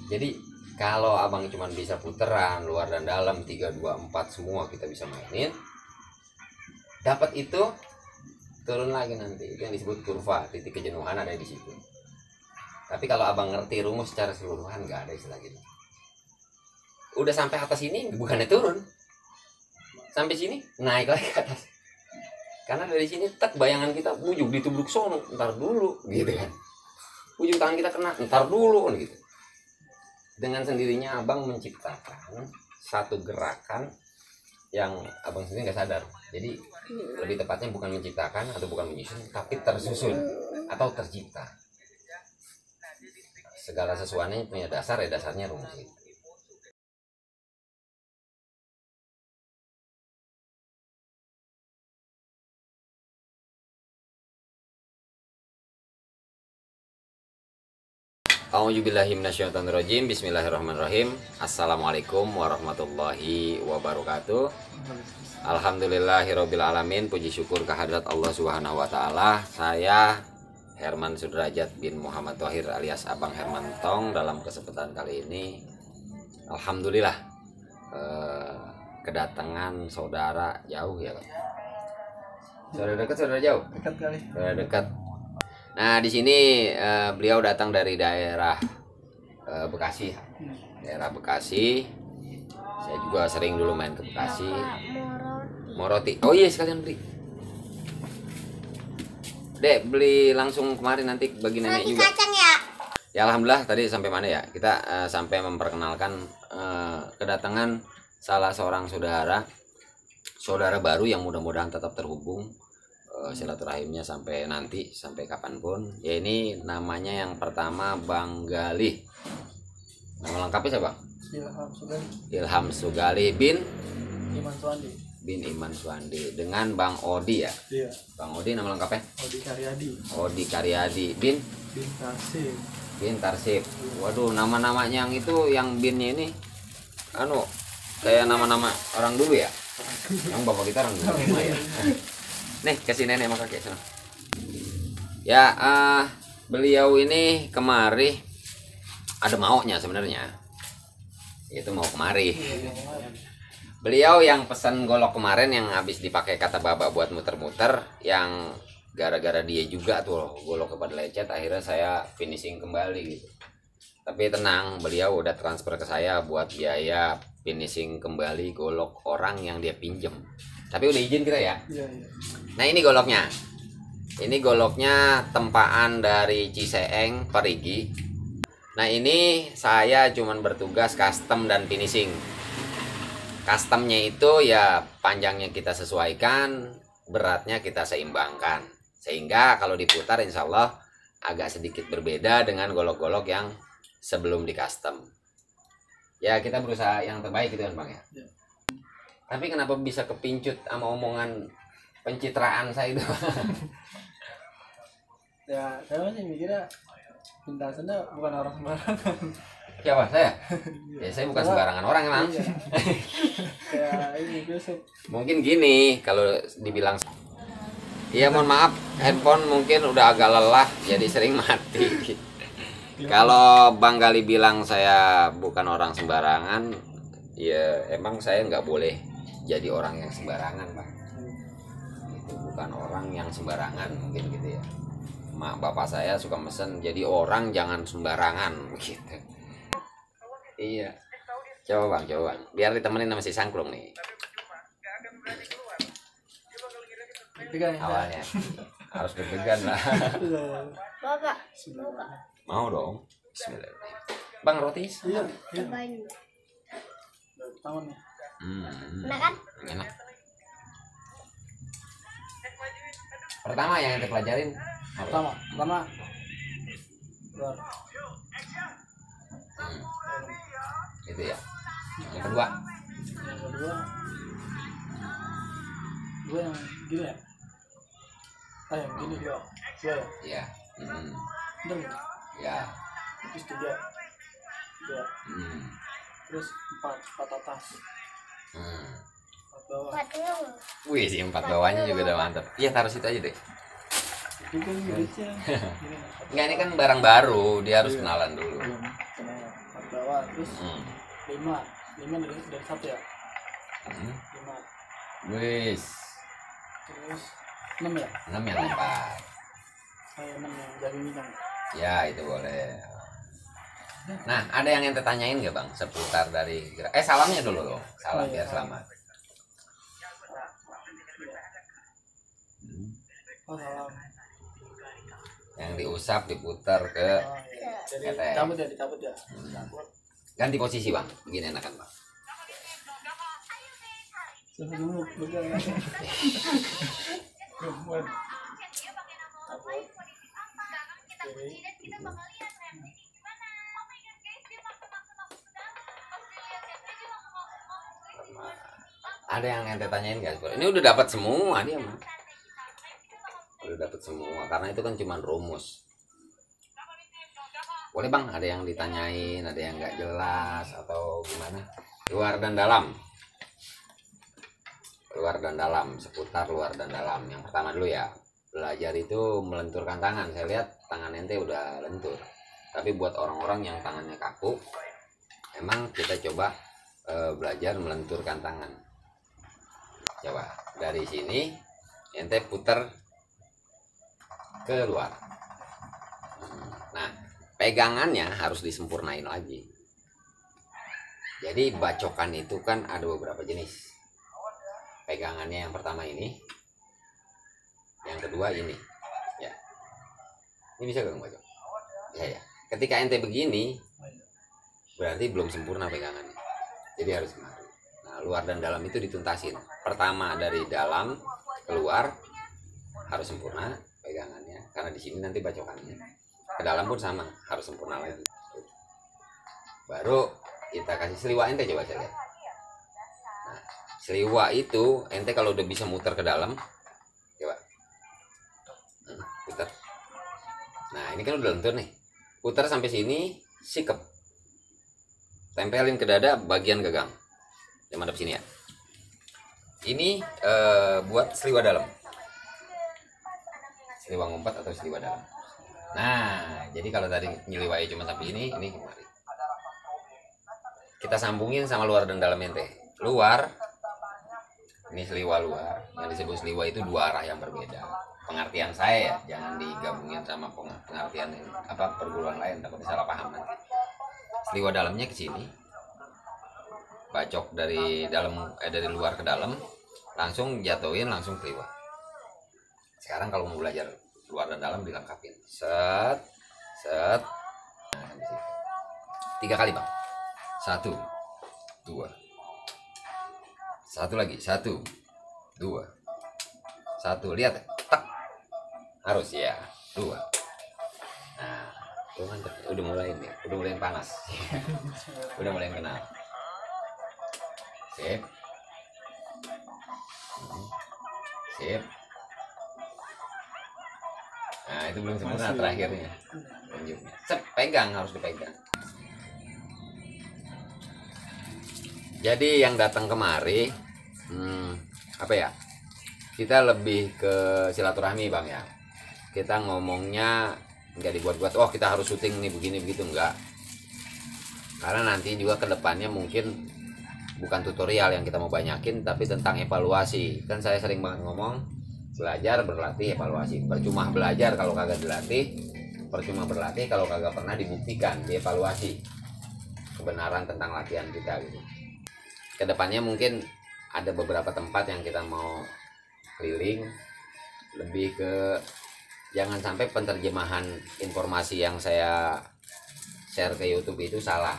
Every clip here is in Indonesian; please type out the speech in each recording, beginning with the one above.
Jadi kalau abang cuma bisa puteran luar dan dalam 3 2 4 semua kita bisa mainin, dapat itu turun lagi nanti, itu yang disebut kurva, titik kejenuhan ada di situ. Tapi kalau abang ngerti rumus secara keseluruhan, nggak ada istilah gitu. Udah sampai atas ini bukannya turun, sampai sini naik lagi ke atas, karena dari sini tak bayangan kita bujuk ditubruk sono, ntar dulu gitu kan, ujung tangan kita kena, ntar dulu gitu. Dengan sendirinya abang menciptakan satu gerakan yang abang sendiri nggak sadar. Jadi lebih tepatnya bukan menciptakan atau bukan menyusun, tapi tersusun atau tercipta. Segala sesuatunya punya dasar, ya dasarnya rumus itu. A'udzubillahiminasyaitonirrajim. Bismillahirrahmanirrahim. Assalamualaikum warahmatullahi wabarakatuh. Alhamdulillahirabbil alamin. Puji syukur kehadirat Allah Subhanahu wa taala. Saya Herman Sudrajat bin Muhammad Thohir alias Abang Herman Tong. Dalam kesempatan kali ini alhamdulillah kedatangan saudara jauh ya, Pak. Saudara dekat, saudara jauh? Dekat kali. Saudara dekat. Nah, di sini beliau datang dari daerah Bekasi. Daerah Bekasi. Saya juga sering dulu main ke Bekasi. Moroti. Oh iya, sekalian beli. Dek, beli langsung kemarin nanti bagi nenek juga. Kacang ya? Ya alhamdulillah, tadi sampai mana ya? Kita sampai memperkenalkan kedatangan salah seorang saudara baru yang mudah-mudahan tetap terhubung. Silaturahimnya sampai nanti, sampai kapanpun. Ya, ini namanya yang pertama Bang Galih. Nama lengkapnya siapa? Ilham Sugali. Ilham Sugali bin Iman Suandi. Iman Suandi. Dengan Bang Odi ya? Iya. Bang Odi nama lengkapnya? Odi Karyadi. Odi Karyadi bin Tarsib. Tarsib. Waduh, nama-namanya yang itu, yang binnya ini kayak nama-nama orang dulu ya? Yang bapak kita orang dulu ya? Nih, kasih nenek sama kakek sana. Ya, beliau ini kemari ada maunya sebenarnya. Itu mau kemari. Beliau yang pesan golok kemarin yang habis dipakai kata bapak buat muter-muter, yang gara-gara dia juga tuh golok kepada lecet, akhirnya saya finishing kembali gitu. Tapi tenang, beliau udah transfer ke saya buat biaya finishing kembali golok orang yang dia pinjem. Tapi udah izin kita ya. Iya, iya. Nah, ini goloknya. Ini goloknya tempaan dari Ciseeng Parigi. Nah, ini saya cuman bertugas custom dan finishing. Customnya itu ya panjangnya kita sesuaikan, beratnya kita seimbangkan. Sehingga kalau diputar insya Allah agak sedikit berbeda dengan golok-golok yang sebelum di custom. Ya, kita berusaha yang terbaik gitu kan Bang ya. Ya. Tapi kenapa bisa kepincut sama omongan pencitraan saya itu? Ya, saya masih mikirnya Pintasnya bukan orang sembarangan. Siapa saya? Ya, saya bukan sembarangan orang emang. Iya. Kayak ini biasa. Mungkin gini, kalau dibilang iya mohon maaf, handphone mungkin udah agak lelah jadi sering mati. Kalau Bang Gali bilang saya bukan orang sembarangan, ya emang saya nggak boleh jadi orang yang sembarangan, Bang. Itu bukan orang yang sembarangan mungkin gitu ya. Mak bapak saya suka mesen, jadi orang jangan sembarangan gitu. Iya. Coba bang, biar ditemenin sama si Sangklung nih. Deg-degan ya. Awalnya harus deg-degan lah. Bapak, Mau dong. Bismillahirrahmanirrahim. Bang, roti? Iya, iya. cobain. Tahu nih. Enak kan? Enak. Pertama yang kita pelajarin apa? Pertama. Luar. Itu ya. Yang kedua. Yang kedua. Dua yang gini ya. Yang gini dua. Dua ya. Iya. Bener ya? Ya. Terus tiga. Terus empat atas. Empat bawah. Wih, si 4 bawahnya juga udah mantap. Iya, taruh situ aja deh. Itu kan gini. Enggak, ini kan barang baru, dia harus kenalan dulu. Empat bawah. bawah, terus Hmm. 5 dari 1 ya, Hmm. 5, Wis. terus 6 ya, 6 yang lempar. 6 yang jaring ini kan. Ya, itu boleh. Nah, ada yang ente tanyain nggak bang seputar dari salamnya dulu loh, salam Oh, iya, biar salam. selamat. Hmm. Oh salam. Yang diusap diputar ke Oh, iya. Jadi Ketek. dicabut ya. Dicabut. ganti posisi bang, begini enakan bang. Sudah dulu pegang ya. Cabut. Kiri. Ada yang ente tanyain nggak? Ini udah dapat semua dia mah. Udah dapat semua karena itu kan cuma rumus. Boleh bang, ada yang ditanyain, ada yang nggak jelas atau gimana? Luar dan dalam. Luar dan dalam, seputar luar dan dalam. Yang pertama dulu ya, belajar itu melenturkan tangan. Saya lihat tangan ente udah lentur. Tapi buat orang-orang yang tangannya kaku, emang kita coba belajar melenturkan tangan. Coba dari sini ente putar ke luar. Nah, pegangannya harus disempurnain lagi. Jadi bacokan itu kan ada beberapa jenis. Pegangannya yang pertama ini, yang kedua ini, ya. Ini bisa gak bacok? Ya. Ketika ente begini, berarti belum sempurna pegangannya. Jadi harus kemari. Nah, luar dan dalam itu dituntasin. Pertama dari dalam keluar harus sempurna pegangannya, karena di sini nanti bacokannya. Ke dalam pun sama, harus sempurna lagi. Baru kita kasih seliwa ente, coba saya lihat. Nah, seliwa itu ente kalau udah bisa muter ke dalam, coba putar. Nah, ini kan udah lentur nih. Putar sampai sini, sikep. Tempelin ke dada bagian gagang. Yang madep sini ya. Ini buat seliwa dalam. Seliwa ngumpat atau seliwa dalam. Nah, jadi kalau tadi nyeliwai cuma sampai ini kemari. Kita sambungin sama luar dan dalam ente. Luar, ini seliwa luar. Yang disebut seliwa itu dua arah yang berbeda. Pengertian saya ya, jangan digabungin sama pengertian perguruan lain, takut salah paham nanti. Seliwa dalamnya ke sini. Bacok dari dari luar ke dalam, langsung jatuhin langsung seliwa. Sekarang kalau mau belajar luar dan dalam dilengkapin. Set. Nah, di situ. 3 kali, Bang. 1 2. Satu lagi, 1 2. 1, lihat. Tak. Harus ya. 2. Nah, tuh kan udah mulai nih, udah mulai panas. Udah mulai kenal. Sip. Sip. Nah, itu belum sempurna terakhirnya. Lanjutnya. Cep, pegang, harus dipegang. Jadi yang datang kemari, apa ya? Kita lebih ke silaturahmi, Bang ya. Kita ngomongnya nggak dibuat-buat. Oh, kita harus syuting nih begini begitu, enggak. Karena nanti juga kedepannya mungkin bukan tutorial yang kita mau banyakin, tapi tentang evaluasi. Kan saya sering banget ngomong, belajar, berlatih, evaluasi. Percuma belajar kalau kagak dilatih, percuma berlatih kalau kagak pernah dibuktikan, dievaluasi kebenaran tentang latihan kita gitu. Kedepannya mungkin ada beberapa tempat yang kita mau keliling, lebih ke jangan sampai penerjemahan informasi yang saya share ke YouTube itu salah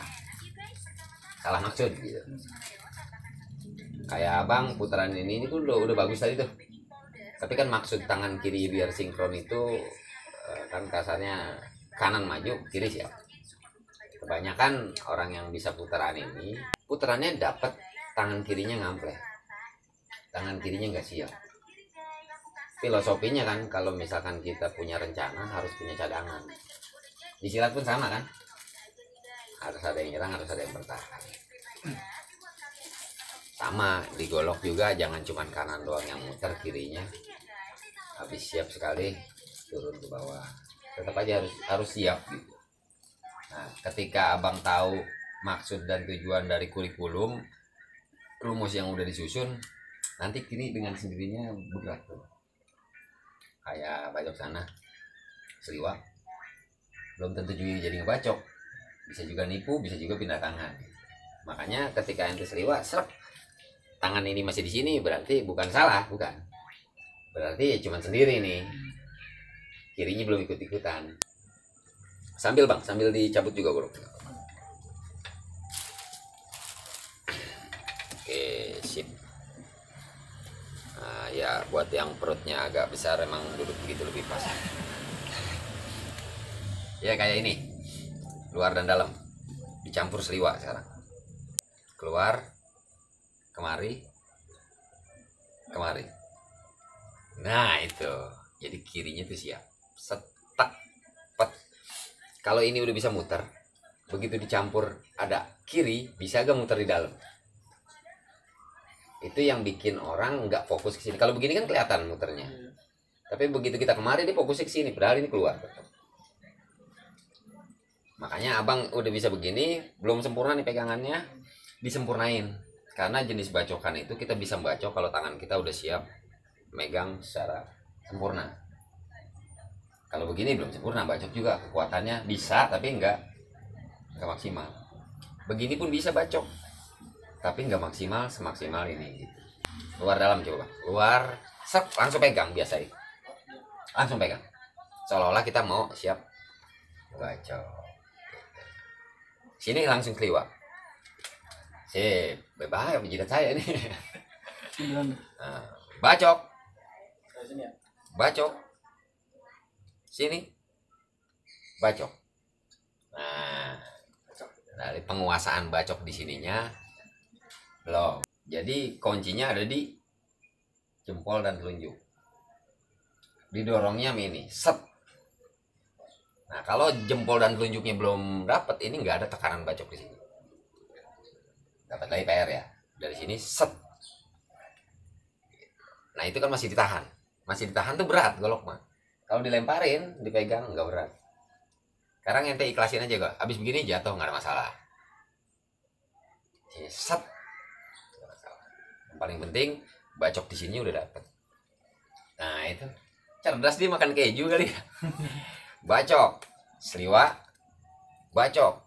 maksud gitu. Kayak abang putaran ini tuh udah bagus tadi tuh, tapi kan maksud tangan kiri biar sinkron itu kan kasarnya kanan maju kiri siap. Kebanyakan orang yang bisa putaran ini putarannya dapat tangan kirinya ngampleh, tangan kirinya nggak siap. Filosofinya kan kalau misalkan kita punya rencana harus punya cadangan. Di silat pun sama kan, harus ada yang nyerang, harus ada yang bertahan. Sama di golok juga, jangan cuma kanan doang yang muter, kirinya habis siap sekali turun ke bawah. Tetap aja harus siap gitu. Nah, ketika abang tahu maksud dan tujuan dari kurikulum, rumus yang udah disusun, nanti kiri dengan sendirinya bergerak tuh. Kayak bacok sana, seliwak, belum tentu juga jadi ngebacok, bisa juga nipu, bisa juga pindah tangan. Makanya ketika ente seliwak, serap, tangan ini masih di sini, berarti bukan salah, bukan. Berarti cuma sendiri nih, kirinya belum ikut-ikutan. Sambil bang, sambil dicabut juga bro. Oke, sip. Nah, ya buat yang perutnya agak besar emang duduk begitu lebih pas. Ya kayak ini, luar dan dalam, dicampur seliwak sekarang. Keluar, kemari, kemari. Nah itu, jadi kirinya tuh siap. Setak, pet. Kalau ini udah bisa muter, begitu dicampur ada kiri, bisa gak muter di dalam? Itu yang bikin orang nggak fokus ke sini. Kalau begini kan kelihatan muternya. Tapi begitu kita kemari dia fokusnya ke sini, padahal ini keluar. Makanya abang udah bisa begini, belum sempurna nih pegangannya, disempurnain. Karena jenis bacokan itu kita bisa bacok kalau tangan kita udah siap megang secara sempurna. Kalau begini belum sempurna, bacok juga kekuatannya bisa tapi enggak maksimal. Begini pun bisa bacok tapi enggak maksimal semaksimal ini. Luar dalam coba, luar, set, langsung pegang biasa itu, langsung pegang, seolah-olah kita mau siap bacok. Sini langsung keliwat, sip, berbahaya jidat saya ini. Nah, bacok, bacok. Sini bacok. Nah, dari penguasaan bacok di sininya belum. Jadi kuncinya ada di jempol dan telunjuk. Didorongnya ini set. Nah, kalau jempol dan telunjuknya belum dapat, ini nggak ada tekanan bacok di sini. Dapat lagi PR ya. Dari sini set. Nah, itu kan masih ditahan. Masih ditahan tuh berat golok mah. Kalau dilemparin, dipegang nggak berat. Sekarang ente ikhlasin aja kok. Abis begini jatuh nggak ada masalah. Sini set. Nggak masalah. Yang paling penting bacok di sini udah dapet. Nah itu cerdas dia makan keju kali ya. Bacok, seliwa, bacok,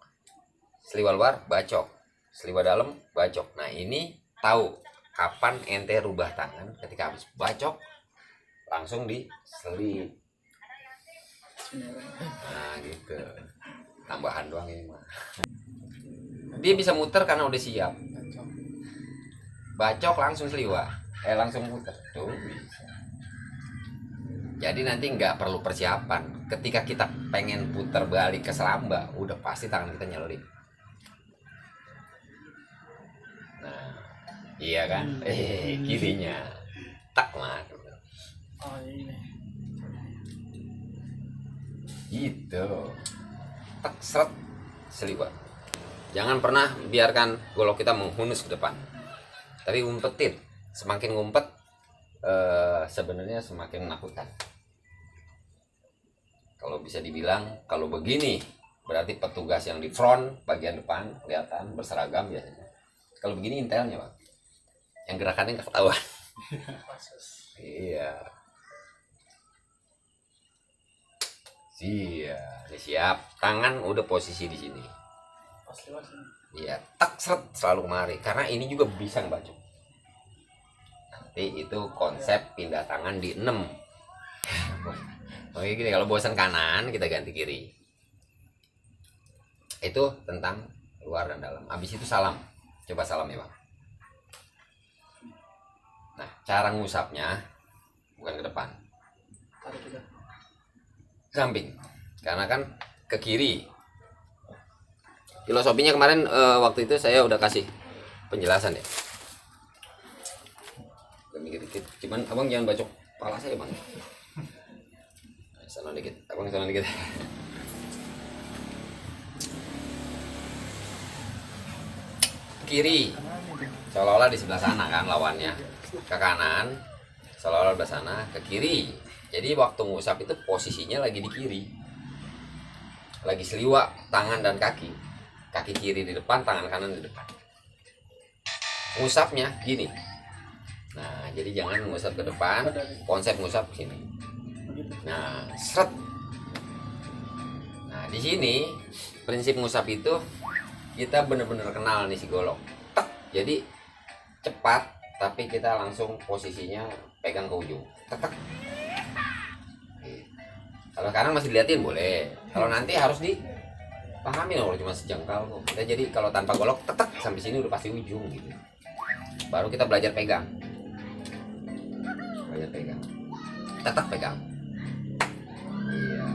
seliwa luar, bacok, seliwa dalam, bacok. Nah ini tahu kapan ente rubah tangan ketika habis bacok langsung diselip. Nah gitu, tambahan doang ini mah. Dia bisa muter karena udah siap. Bacok langsung seliwa, langsung muter tuh bisa. Jadi nanti nggak perlu persiapan. Ketika kita pengen putar balik ke selamba, udah pasti tangan kita nyelip. Nah, iya kan? Kirinya tak mah. Oh ini. Gitu. Tak seret seliwat. Jangan pernah biarkan golok kita menghunus ke depan. Tapi umpetin. Semakin ngumpet sebenarnya semakin menakutkan. Kalau bisa dibilang kalau begini berarti petugas yang di front bagian depan kelihatan berseragam biasanya. Kalau begini intelnya Pak. Yang gerakannya nggak ketahuan. Iya. Iya, ini siap. Tangan udah posisi di sini. Iya, tak seret selalu kemari. Karena ini juga bisa ngebacok. Nanti itu konsep pindah tangan di 6. Oke gini, kalau bosan kanan kita ganti kiri. Itu tentang luar dan dalam. Habis itu salam. Coba salam ya Bang. Nah, cara ngusapnya bukan ke depan. Samping, karena kan ke kiri. Filosofinya kemarin waktu itu saya udah kasih penjelasan ya. Dikit-dikit, cuman abang jangan bacok kepala saya Bang. Sana dikit, abang sana dikit. Kiri, seolah-olah di sebelah sana kan lawannya. Ke kanan, seolah-olah di sebelah sana. Ke kiri. Jadi waktu ngusap itu posisinya lagi di kiri. Lagi seliwak tangan dan kaki. kaki kiri di depan, tangan kanan di depan. Ngusapnya gini. Nah, jadi jangan ngusap ke depan, konsep ngusap sini. Nah, seret. Nah, di sini prinsip ngusap itu kita bener-bener kenal nih si golok. Tek. Jadi cepat, tapi kita langsung posisinya pegang ke ujung. Tek. Kalau sekarang masih diliatin boleh. Kalau nanti harus dipahami loh, cuma sejengkal kok. Kita jadi kalau tanpa golok tetek sampai sini udah pasti ujung gitu. Baru kita belajar pegang. Belajar pegang. Tetek pegang. Iya.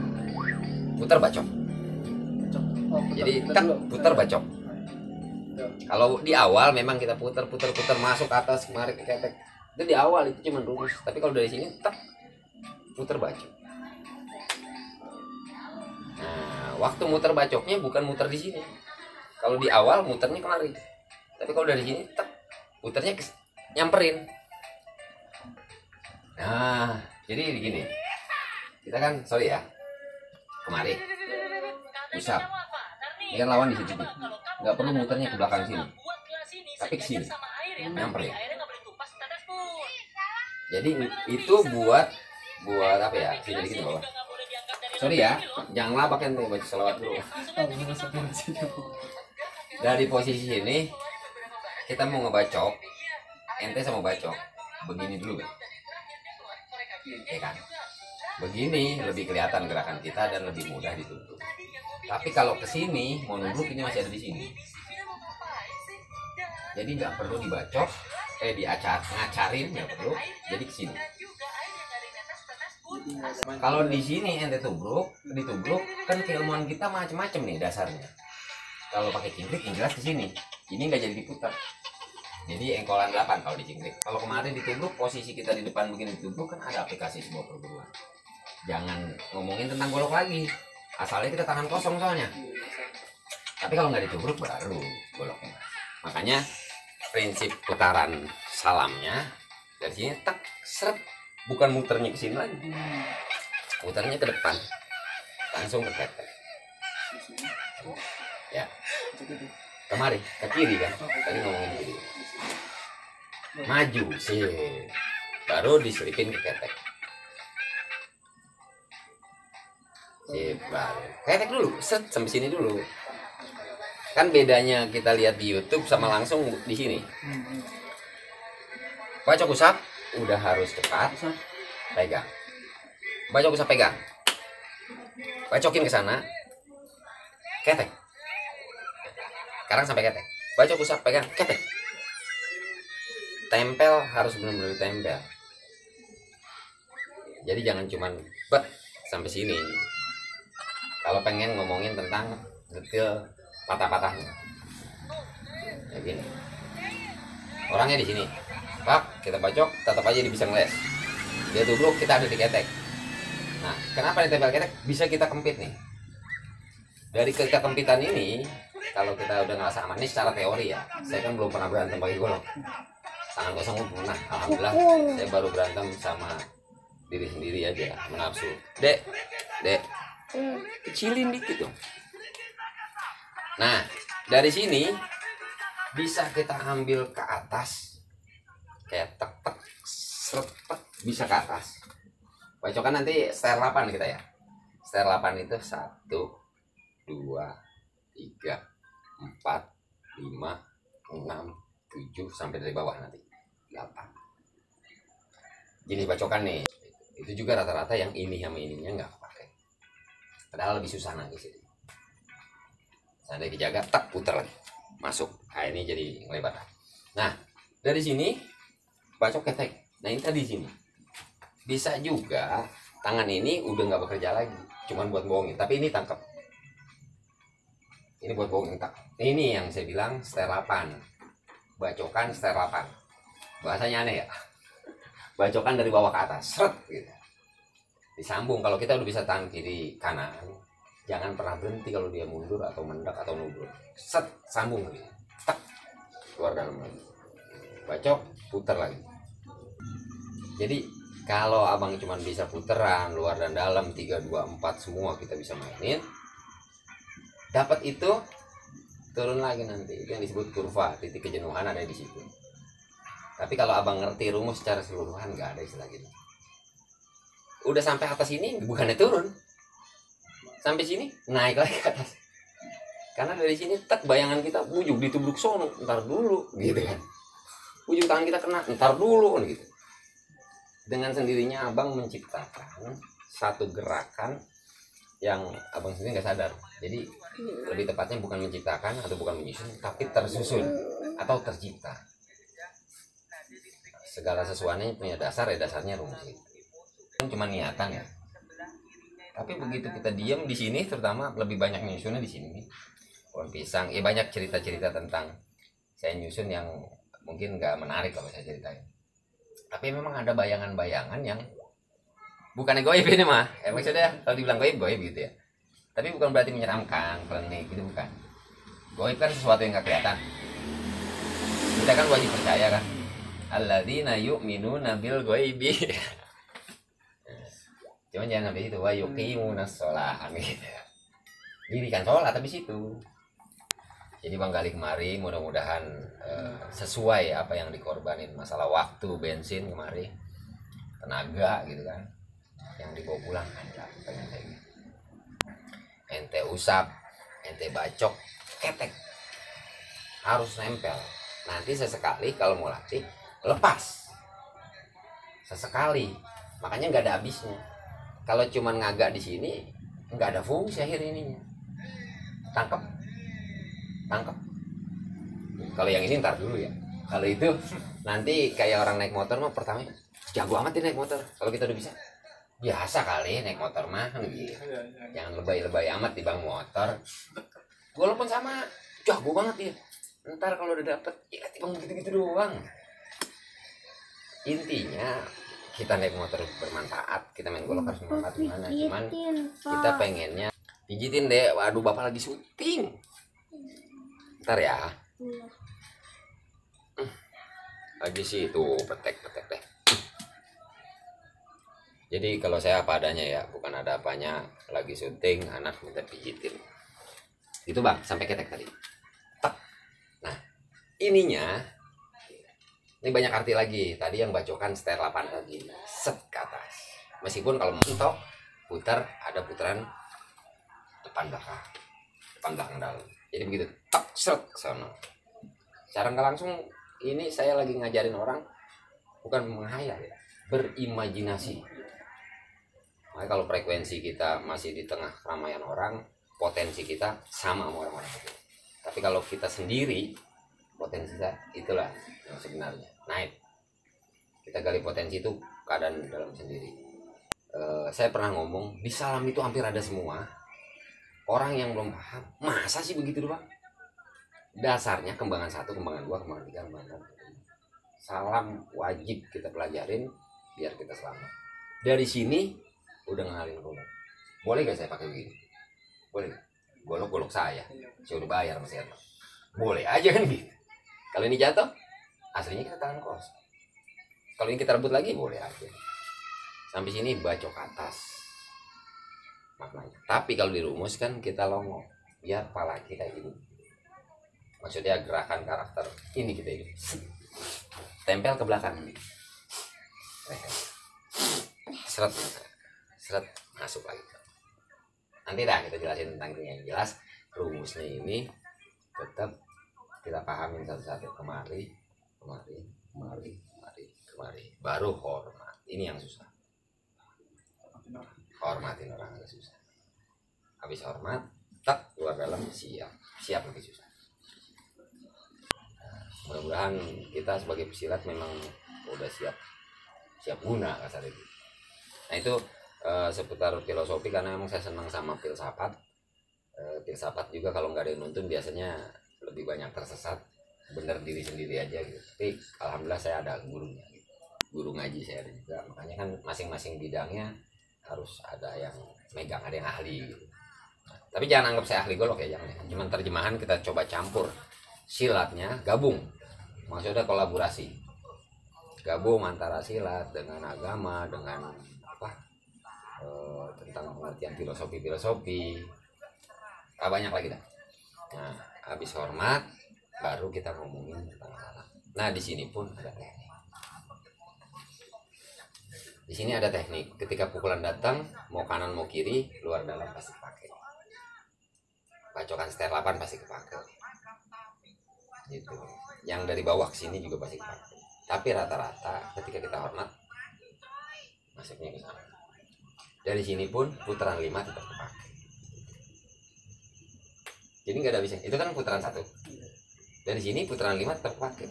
Putar bacok. Jadi tek putar bacok. Kalau di awal memang kita putar masuk ke atas kemari ke ketek. Itu di awal itu cuma rumus. Tapi kalau dari sini tek putar bacok. Nah, waktu muter bacoknya bukan muter di sini. Kalau di awal muternya kemari. Tapi kalau dari sini tek puternya nyamperin. Nah, jadi begini. Kita kan sorry ya. Kemari. Usap. Ini kan lawan di situ. Nggak perlu muternya ke belakang sini. Tapi ke sini. Nyamperin. Jadi itu buat apa ya? Sini dikit bawah. Sorry ya, jangan labak ente baca selawat dulu. Dari posisi ini kita mau ngebacok, ente sama bacok begini dulu, ya kan? Begini lebih kelihatan gerakan kita dan lebih mudah dituntut. Tapi kalau ke sini mau nunduk ini masih ada di sini. Jadi nggak perlu dibacok, ngacarin nggak perlu. Jadi ke sini. Kalau di sini ente ditubruk kan keilmuan kita macam-macam nih dasarnya. Kalau pakai cingkrik yang jelas ke sini. Ini nggak jadi diputar. Jadi engkolan 8 kalau di cingkrik. Kalau kemarin ditubruk posisi kita di depan begini ditubruk kan ada aplikasi sebuah perguruan. Jangan ngomongin tentang golok lagi. Asalnya kita tangan kosong soalnya. Tapi kalau nggak ditubruk baru goloknya. Makanya prinsip putaran salamnya dari sini tak seret. Bukan muternya ke sini lagi, muternya ke depan, langsung ke ketek. Ya, kemari, ke kiri kan? Tadi ngomongin kiri. Maju sih, baru diselipin ke ketek. Sip, baru ketek dulu, set sampai sini dulu. Kan bedanya kita lihat di YouTube sama langsung di sini. Bacok usap. Udah harus cepat, pegang. Bacok usap pegang. Bacokin ke sana. Ketek. Sekarang sampai ketek. Bacok usap pegang, ketek. Tempel harus benar-benar tempel. Jadi jangan cuman bet sampai sini. Kalau pengen ngomongin tentang detail patah-patahnya. Ya gini. Orangnya di sini. Pak, kita bacok, tetap aja dia bisa ngeles. Dia tubruk, kita ada di ketek. Nah, kenapa ditempel ketek? Bisa kita kempit nih. Dari kekempitan ini, kalau kita udah ngerasa aman, ini secara teori ya. Saya kan belum pernah berantem pakai golok. Tangan kosong pun pernah. Alhamdulillah, saya baru berantem sama diri sendiri aja, menafsu. Dek, kecilin dikit dong. Nah, dari sini bisa kita ambil ke atas. Kayak tek seret bisa ke atas. Bacokan nanti stair 8 kita ya. Stair 8 itu 1 2 3 4 5 6 7 sampai dari bawah nanti 8. Gini bacokan nih. Itu juga rata-rata yang ini sama ininya nggak pakai. Padahal lebih susah nanti sih. Sampai dijaga tak putar lagi. Masuk. Nah, ini jadi ngelebar. Nah, dari sini bacok ketek. Nah ini tadi sini bisa juga tangan ini udah nggak bekerja lagi, cuman buat bohongin. Tapi ini tangkap. Ini buat bohongin tak. Ini yang saya bilang sterapan. Bacokan sterapan. Bahasanya aneh ya. Bacokan dari bawah ke atas, seret gitu. Disambung. Kalau kita udah bisa tahan kiri kanan, jangan pernah berhenti kalau dia mundur atau mendak atau nubruk. Set, sambung gitu. Tak, keluar dalam lagi. Bacok, putar lagi. Jadi kalau abang cuman bisa puteran luar dan dalam 3 2 4 semua kita bisa mainin. Dapat itu turun lagi nanti. Itu yang disebut kurva, titik kejenuhan ada di situ. Tapi kalau abang ngerti rumus secara keseluruhan, nggak ada istilah gitu. Udah sampai atas ini bukannya turun, sampai sini naik lagi ke atas. Karena dari sini tak bayangan kita bujuk ditubruk sono, ntar dulu gitu kan. Ujung tangan kita kena, ntar dulu kan gitu. Dengan sendirinya abang menciptakan satu gerakan yang abang sendiri nggak sadar. Jadi lebih tepatnya bukan menciptakan atau bukan menyusun, tapi tersusun atau tercipta. Segala sesuatunya punya dasar, ya dasarnya rumus itu. Cuma niatan ya. Tapi begitu kita diam di sini, terutama lebih banyak nyusunnya di sini. Pohon pisang, ya banyak cerita-cerita tentang saya nyusun yang mungkin nggak menarik kalau saya ceritain. Tapi memang ada bayangan-bayangan yang bukan goib ini mah. Maksudnya kalau dibilang goib gitu ya. Tapi bukan berarti menyeramkan, klinik gitu bukan. Goib kan sesuatu yang nggak kelihatan. Kita kan wajib percaya kan. Alladzina yu'minuna bil ghaibi. Cuman jangan sampai itu wa yuqimunas shalah gitu. Dirikan sholat tapi situ. Jadi bang gali kemari, mudah-mudahan sesuai apa yang dikorbanin, masalah waktu, bensin kemari, tenaga gitu kan, yang dibawa pulang ada pengen kayak gitu. Ente usap, ente bacok, ketek harus nempel. Nanti sesekali kalau mau latih lepas, sesekali, makanya nggak ada habisnya. Kalau cuman ngagak di sini nggak ada fungsi akhir ininya. Tangkap. Kalau yang ini ntar dulu ya. Kalau itu nanti kayak orang naik motor mah pertama jago amat dia naik motor. Kalau kita udah bisa biasa kali naik motor mah gitu. Jangan lebay-lebay amat di bang motor. Walaupun sama jago banget dia. Ntar kalau udah dapet ya bang gitu-gitu doang. Intinya kita naik motor bermanfaat, kita main golok harus bermanfaat gimana. Cuman kita pengennya pijitin deh. Waduh bapak lagi syuting. Ntar ya. Lagi sih itu petek deh. Jadi kalau saya apa adanya ya, bukan ada apanya. Lagi syuting, anak minta pijitin. Itu bang, sampai ketek tadi. Nah, ininya ini banyak arti lagi. Tadi yang bacokan setir 8 tadi, set ke atas. Meskipun kalau mentok putar ada putaran depan belakang dalam. Jadi begitu, tak set sono. Secara nggak langsung ini saya lagi ngajarin orang bukan menghayal ya, berimajinasi. Makanya kalau frekuensi kita masih di tengah keramaian orang, potensi kita sama sama orang-orang itu. Tapi kalau kita sendiri, potensi kita itulah yang sebenarnya naik. Kita gali potensi itu keadaan dalam sendiri. Saya pernah ngomong di salam itu hampir ada semua. Orang yang belum paham, masa sih begitu doang? Dasarnya kembangan 1, kembangan 2, kembangan 3, kembangan 4. Salam wajib kita pelajarin biar kita selamat. Dari sini udah ngalin golok. Boleh gak saya pakai begini? Boleh gak? Golok saya. Saya udah bayar sama saya. Boleh aja kan gitu. Kalau ini jatuh, aslinya kita tangan kos. Kalau ini kita rebut lagi, boleh aja. Sampai sini bacok atas maknanya. Tapi kalau dirumuskan kita longok biar pala kita hidup. Maksudnya gerakan karakter ini kita hidup. Tempel ke belakang ini. Seret masuk lagi. Nanti dah kita jelasin tentang ini yang jelas. Rumusnya ini tetap kita pahamin satu-satu. Kemari. Baru hormat. Ini yang susah. Hormatin orang agak susah. Habis hormat, tak keluar dalam siap lebih susah. Mudah-mudahan kita sebagai pesilat memang udah siap guna kasar itu. Nah itu seputar filosofi, karena memang saya senang sama filsafat. Filsafat juga kalau nggak ada yang nonton biasanya lebih banyak tersesat, bener diri sendiri aja gitu. Tapi alhamdulillah saya ada gurunya gitu. Guru ngaji saya ada juga, makanya kan masing-masing bidangnya harus ada yang megang, ada yang ahli gitu. Tapi jangan anggap saya ahli golok ya, jangan ya. Cuman terjemahan kita coba campur silatnya, gabung, maksudnya kolaborasi, gabung antara silat dengan agama, dengan apa tentang pengertian filosofi banyak lagi dah. Nah habis hormat baru kita ngomongin tentang salam. Nah di sini pun ada teknik. Di sini ada teknik. Ketika pukulan datang, mau kanan mau kiri, luar dalam pasti pakai. Bacokan setir 8 pasti kepakai. Gitu. Yang dari bawah ke sini juga pasti kepakai. Tapi rata-rata ketika kita hormat masuknya ke sana. Dari sini pun putaran 5 tetap kepakai. Jadi nggak ada bisa. Itu kan putaran 1. Dari sini putaran 5 tetap pakai.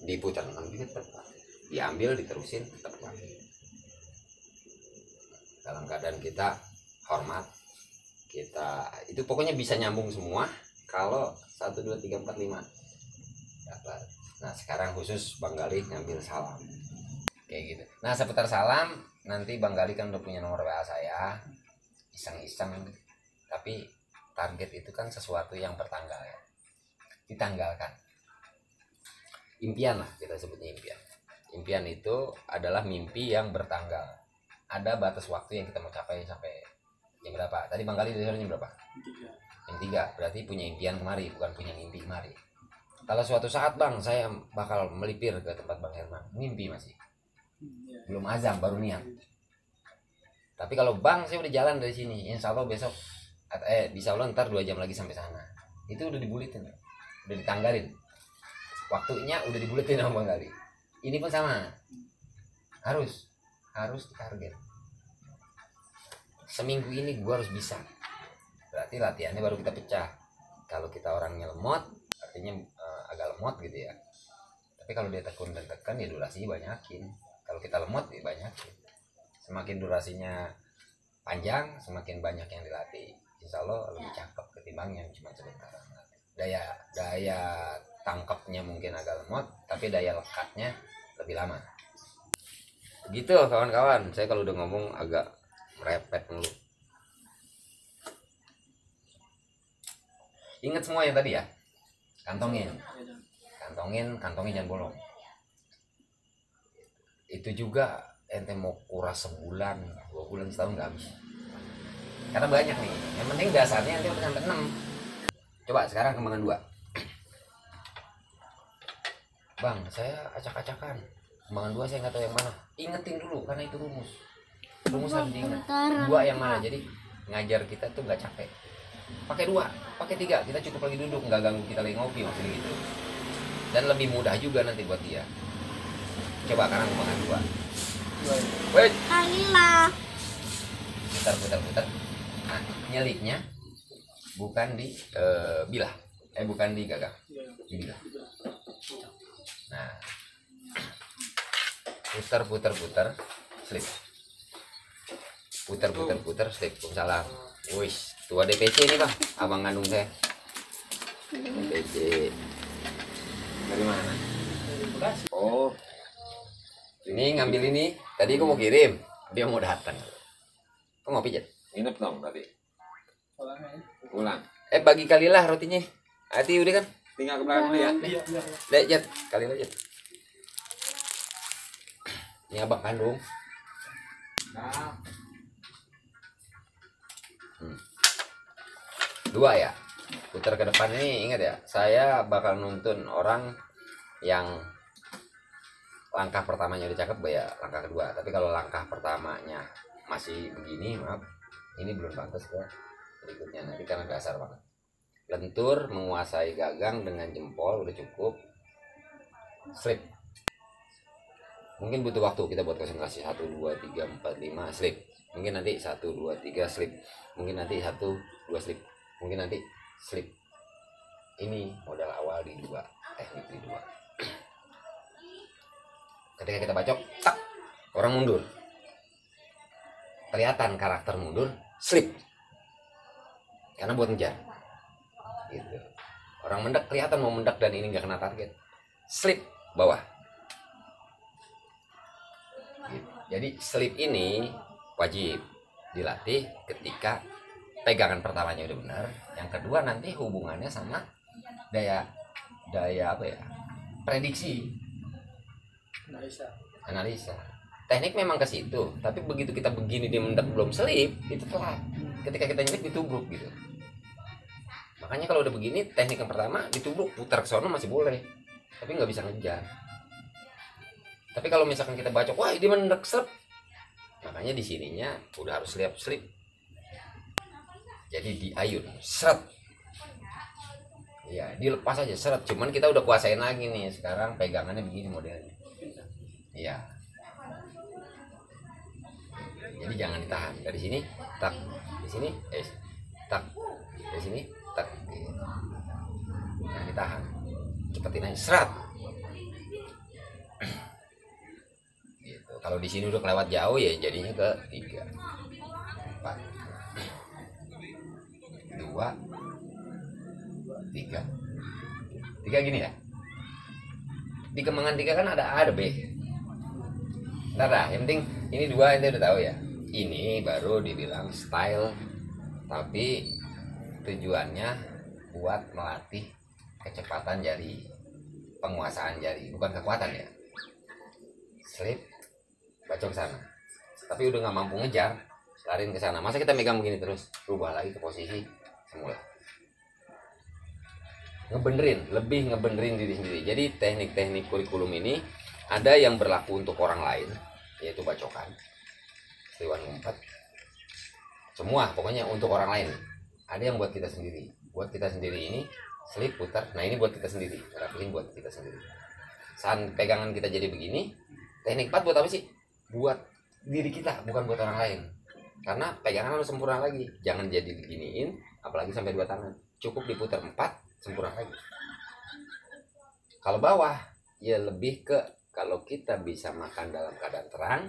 Di putaran 6 juga tetap pakai. Diambil, diterusin tetap pakai. Dalam keadaan kita hormat, kita itu pokoknya bisa nyambung semua. Kalau 1 2 3 4 5 dapat. Nah sekarang khusus Bang Gali ngambil salam kayak gitu. Nah seputar salam nanti Bang Gali kan udah punya nomor WA saya, iseng-iseng. Tapi target itu kan sesuatu yang bertanggal ya, ditanggalkan. Impian lah kita sebutnya impian. Impian itu adalah mimpi yang bertanggal. Ada batas waktu yang kita mau capai sampai jam berapa? Tadi Bang Gali dari jam berapa? Jam 3. Berarti punya impian kemari, bukan punya mimpi kemari. Kalau suatu saat Bang, saya bakal melipir ke tempat Bang Herman, mimpi masih. Belum azam, baru niat. Tapi kalau Bang, saya udah jalan dari sini, insya Allah besok, bisa Allah ntar 2 jam lagi sampai sana. Itu udah dibulitin, udah ditanggalin. Waktunya udah dibulitin sama Bang Gali. Ini pun sama, harus target. Seminggu ini gua harus bisa. Berarti latihannya baru kita pecah. Kalau kita orangnya lemot, artinya agak lemot gitu ya. Tapi kalau dia tekun dan tekan ya durasinya banyakin. Kalau kita lemot ya banyakin. Semakin durasinya panjang, semakin banyak yang dilatih. Insya Allah lebih cakep ketimbang yang cuma sebentar. Daya tangkapnya mungkin agak lemot, tapi daya lekatnya lebih lama. Gitu kawan-kawan, saya kalau udah ngomong agak merepet mulu. Ingat semua yang tadi ya, kantongin jangan bolong. Itu juga ente mau kuras sebulan 2 bulan setahun nggak habis, karena banyak nih. Yang penting dasarnya ente udah sampai 6. Coba sekarang kembangan 2. Bang, saya acak-acakan kembangan 2, saya nggak tahu yang mana. Ingetin dulu karena itu rumus harus diingat. 2 yang mana, jadi ngajar kita tuh nggak capek. Pakai 2, pakai 3, kita cukup lagi duduk, nggak ganggu kita lagi ngopi maksudnya gitu. Dan lebih mudah juga nanti buat dia. Coba sekarang kembangan 2. Wait, Kalilah. putar. Nah, nyelipnya bukan di bilah, bukan di gagang, di bilah. Nah, putar, slip. Putar, slip. Salam. Wis, tua DPC ini Bang, abang kandung saya. DPC. Dari mana? Oh, ini ngambil ini. Tadi aku mau kirim, dia mau datang. Kok mau pijat? Nginep dong tadi. Pulang. Bagi kalilah rotinya. Hati udah kan? Tinggal ke belakang dulu ya. Dek, Jet, kalilah Jet. Ini abang kandung. 2 ya. Putar ke depan ini, ingat ya. Saya bakal nuntun orang yang langkah pertamanya udah cakep ya, langkah kedua. Tapi kalau langkah pertamanya masih begini, maaf, ini belum pantas ke berikutnya nanti karena dasar banget. Lentur, menguasai gagang dengan jempol udah cukup. Slip. Mungkin butuh waktu kita buat konsentrasi. 1 2 3 4 5 slip. Mungkin nanti 1 2 3 slip. Mungkin nanti 1 2 slip. Mungkin nanti slip. Ini modal awal di 2, teknik di 2. Ketika kita bacok, tak, orang mundur. Kelihatan karakter mundur, slip. Karena buat ngejar. Gitu. Orang mendak kelihatan mau mendak dan ini nggak kena target. Slip bawah. Gitu. Jadi slip ini wajib dilatih ketika pegangan pertamanya udah benar. Yang kedua nanti hubungannya sama daya apa ya? Prediksi. Analisa. Teknik memang ke situ, tapi begitu kita begini dia mendak belum selip, itu telat. Ketika kita nyelip ditubruk gitu. Makanya kalau udah begini, teknik yang pertama ditubruk putar ke sono masih boleh, tapi nggak bisa ngejar. Tapi kalau misalkan kita bacok, wah dia mendek slip, makanya di sininya udah harus lihat slip. Jadi diayun, seret. Ya, dilepas aja seret. Cuman kita udah kuasain lagi nih. Sekarang pegangannya begini modelnya. Iya. Jadi jangan ditahan. Dari sini, tak. Di sini, tak. Dari sini, tak. Jangan ditahan. Cepetin aja, seret. Gitu. Kalau di sini udah kelewat jauh ya jadinya ke 3, 4, 2, 3 gini ya. Di kembangan 3 kan ada A ada B. Ntar dah, yang penting ini 2 ente udah tahu ya. Ini baru dibilang style, tapi tujuannya buat melatih kecepatan jari, penguasaan jari, bukan kekuatan ya. Slip, bacok ke sana. Tapi udah nggak mampu ngejar, lariin ke sana. Masa kita megang begini terus, rubah lagi ke posisi semula. Lebih ngebenerin diri sendiri. Jadi teknik-teknik kurikulum ini ada yang berlaku untuk orang lain, yaitu bacokan, seliwan ngumpet, semua pokoknya untuk orang lain. Ada yang buat kita sendiri. Buat kita sendiri ini slip putar. Nah ini buat kita sendiri, rapiin buat kita sendiri. Saat pegangan kita jadi begini, teknik 4 buat apa sih? Buat diri kita, bukan buat orang lain. Karena pegangan harus sempurna lagi. Jangan jadi diginiin, apalagi sampai 2 tangan. Cukup diputar 4, sempurna lagi. Kalau bawah ya lebih ke kalau kita bisa makan dalam keadaan terang,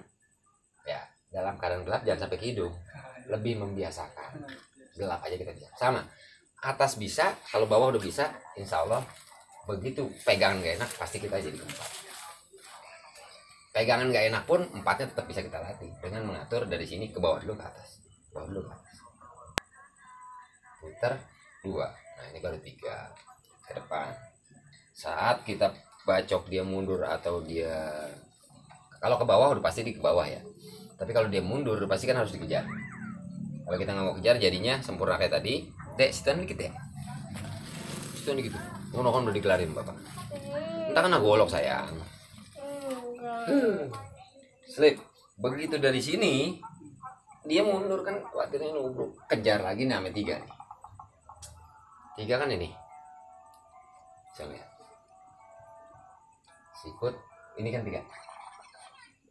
ya dalam keadaan gelap jangan sampai ke hidung. Lebih membiasakan. Gelap aja kita bisa. Sama. Atas bisa, kalau bawah udah bisa, insya Allah begitu pegangan gak enak pasti kita jadi keempat. Pegangan gak enak pun 4-nya tetap bisa kita latih dengan mengatur dari sini ke bawah dulu ke atas, bawah dulu ke atas. Putar 2. Nah ini baru 3 ke depan. Saat kita bacok dia mundur atau dia kalau ke bawah udah pasti di ke bawah ya. Tapi kalau dia mundur udah pasti kan harus dikejar. Kalau kita nggak mau kejar jadinya sempurna kayak tadi. Dek, situ dikit ya. Situ dikit. Ngono kan udah dikelarin bapak. Entah kena golok sayang. Slip. Begitu dari sini dia mundur kan khawatirnya nubruk. Kejar lagi nih sampai 3 nih. 3 kan ini. Saya lihat. Sikut. Ini kan 3.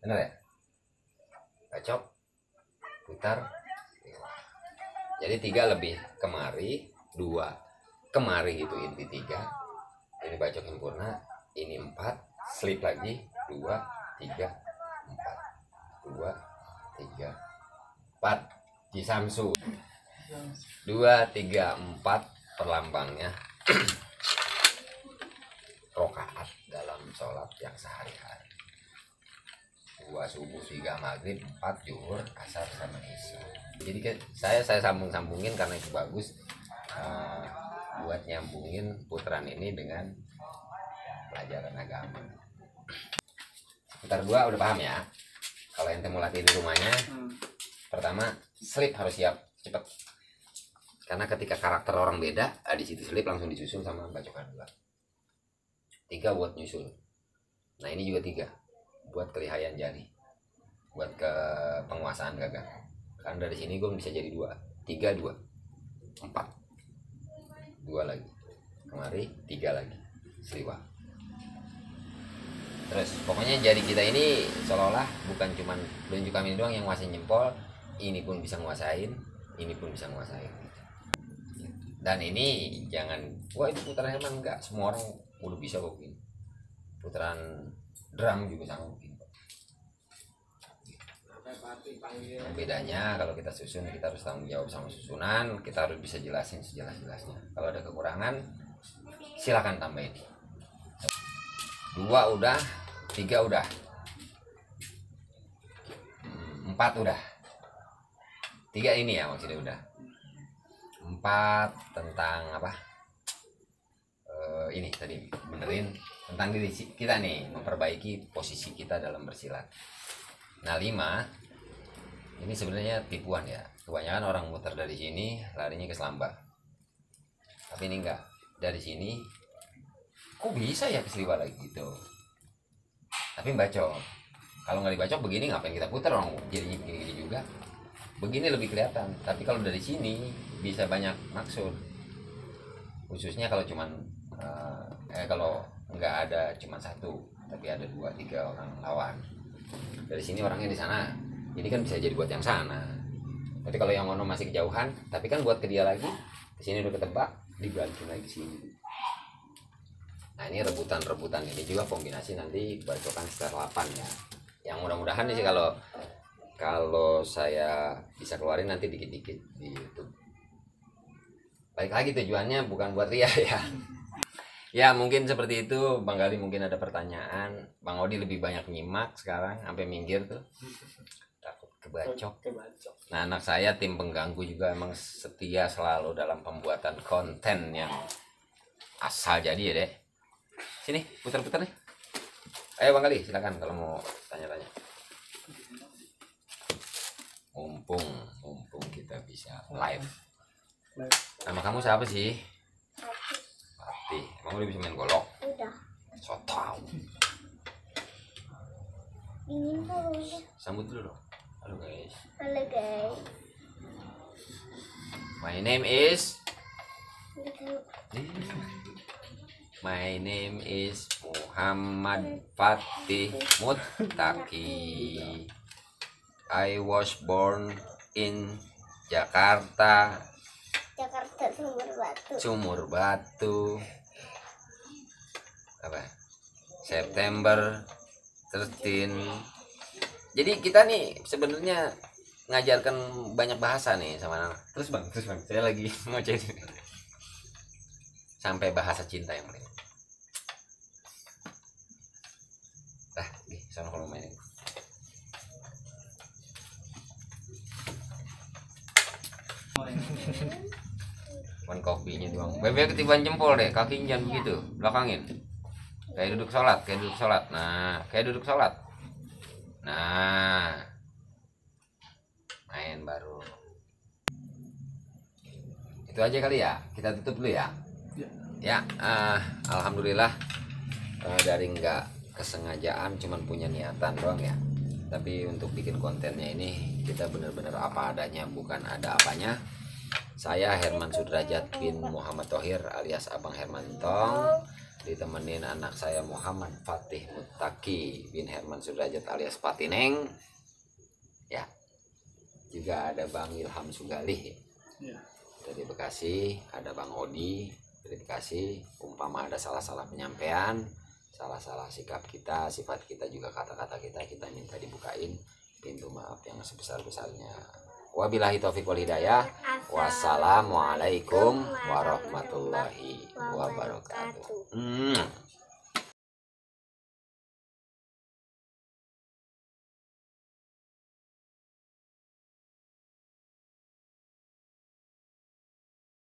Benar ya? Bacok. Putar. Jadi 3 lebih kemari, 2 kemari gitu inti 3. Ini bacok sempurna. Ini 4. Slip lagi. 2, 3, 4. 2, 3, 4. Jisamsu. 2, 3, 4 perlambangnya rokaat dalam sholat yang sehari-hari. 2 subuh, 3 maghrib, 4 zuhur, asar sama isya. Jadi saya sambungin karena itu bagus buat nyambungin putaran ini dengan pelajaran agama. Putar 2 udah paham ya. Kalau ente mau latih di rumahnya, pertama slip harus siap cepet. Karena ketika karakter orang beda, di situ slip langsung disusul sama bacokan 2. 3 buat nyusul. Nah ini juga 3 buat kelihayan jari, buat ke penguasaan gagang. Kan dari sini gue bisa jadi 2, 3, 2, 4, 2 lagi, kemari 3 lagi, seliwak. Terus pokoknya jari kita ini seolah-olah bukan cuman telunjuk kami doang yang nguasain jempol, ini pun bisa nguasain, ini pun bisa nguasain. Dan ini jangan, wah itu putaran emang enggak, semua orang udah bisa kok begini. Putaran drum juga sama mungkin. Bedanya kalau kita susun kita harus tanggung jawab sama susunan, kita harus bisa jelasin sejelas-jelasnya. Kalau ada kekurangan silakan tambahin. 2 udah, 3 udah, 4 udah, 3 ini ya maksudnya udah. 4 tentang apa? Ini tadi benerin tentang diri kita nih, memperbaiki posisi kita dalam bersilat. Nah 5 ini sebenarnya tipuan ya. Kebanyakan orang muter dari sini larinya ke Selamba. Tapi ini enggak dari sini kok bisa ya keseliwat lagi gitu, tapi bacok. Kalau nggak dibacok begini ngapain kita putar orang jadinya begini juga, begini lebih kelihatan. Tapi kalau dari sini bisa banyak maksud, khususnya kalau cuman kalau nggak ada cuma satu tapi ada 2-3 orang lawan. Dari sini orangnya di sana, ini kan bisa jadi buat yang sana. Tapi kalau yang ono masih kejauhan, tapi kan buat ke dia lagi, ke sini udah ketebak, dibalikin lagi sini. Nah ini rebutan ini juga kombinasi nanti bacokan setelah 8 ya. Yang mudah-mudahan sih kalau saya bisa keluarin nanti dikit-dikit di YouTube. Baik lagi tujuannya bukan buat ria ya. Ya mungkin seperti itu. Bang Gali mungkin ada pertanyaan. Bang Odi lebih banyak nyimak sekarang sampai minggir tuh. Takut kebacok. Nah anak saya tim pengganggu juga emang setia selalu dalam pembuatan konten yang asal jadi ya deh. Sini putar-putar nih. Ayo Bang Gali silakan kalau mau tanya-tanya. Mumpung kita bisa live. Nama kamu siapa sih? Fatih. Emang udah bisa main golok? Udah. So tau. Dingin tuh. Sambut dulu dong. Halo guys. Halo guys. My name is Gitu. My name is Muhammad Fatih Muttaqi. I was born in Jakarta, Jakarta Sumber Batu. Sumur Batu. Apa? September 13. Jadi kita nih sebenarnya ngajarkan banyak bahasa nih sama anak. Terus bang, saya lagi mau cari sampai bahasa cinta yang paling. Sana kalau main. Cuman kopinya doang. Bebek ketiban jempol deh, kakinya jangan begitu, belakangin. Kayak duduk sholat. Nah, kayak duduk sholat. Nah, main baru. Itu aja kali ya. Kita tutup dulu ya. Ya, alhamdulillah dari enggak kesengajaan, cuman punya niatan doang ya. Tapi untuk bikin kontennya ini kita benar-benar apa adanya, bukan ada apanya. Saya Herman Sudrajat bin Muhammad Thohir alias Abang Hermantong, ditemenin anak saya Muhammad Fatih Muttaqi bin Herman Sudrajat alias Patineng. Ya, juga ada Bang Ilham Sugalih dari Bekasi, ada Bang Odi dari Bekasi. Umpama ada salah-salah penyampaian, salah-salah sikap kita, sifat kita, juga kata-kata kita minta dibukain pintu maaf yang sebesar-besarnya. Wabillahi taufiq wal hidayah. Wassalamualaikum warahmatullahi wabarakatuh.